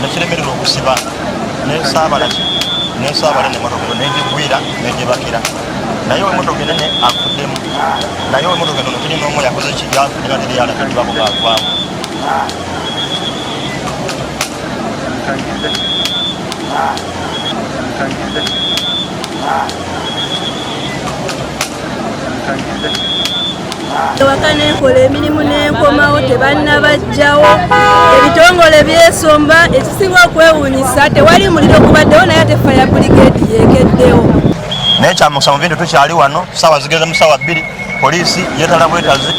nekiremererwa okusiba nesaabala nemotoka negigwira negibakira naye emotoka enene afuddemu naye emotoka eno teri n'omu yakoze kiryafudde teri yalagibwako gaavaamu Waka nenkola emirimu n'enkomawo tebannabajjawo ebitongole byesomba ekisinga okwewuunyisa tewali muliro gubaddewo naye ate fire brigade yeekeddewo naye kyamusa mu bintu tukyali wano ssaawa zigeze mu ssaawa 2 poliisi yeetala bwetazi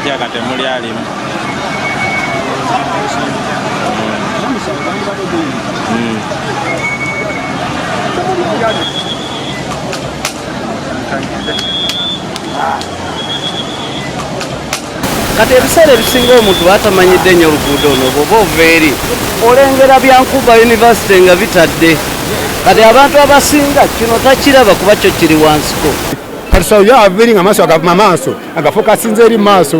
kutya kati muli alimu kati ebiseera ebisinga omuntu batamanyidde nnyo oluguudo olwo bw'oba ova eri olengera byankuba yunivasite nga bitadde kati abantu abasinga kino takiraba kuba kyo kiri wansiko kati yaviri nga maaso agavuma maaso agafokasinze eri maaso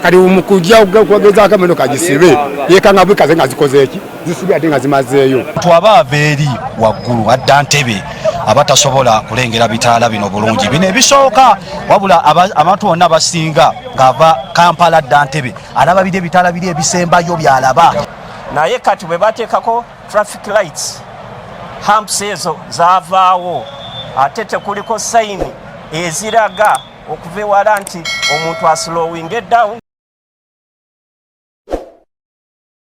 kati mukujja okwegezaako emotoka gisibe yekanga bwikaze nga zikoze eki zisibye ate nga zimazeeyo twabaava eri waggulu adda Entebbe abatasobola kulengera bitaala bino bulungi bino ebisooka wabula abantu bonna basinga ng'ava Kampala adda Entebbe alaba biri ebitaala biri ebisembayo byalaba naye kati bwe bateekako traffic lights humps ezo zaavaawo ate tekuliko sayini eziraga okuva ewala nti omuntu aslowing down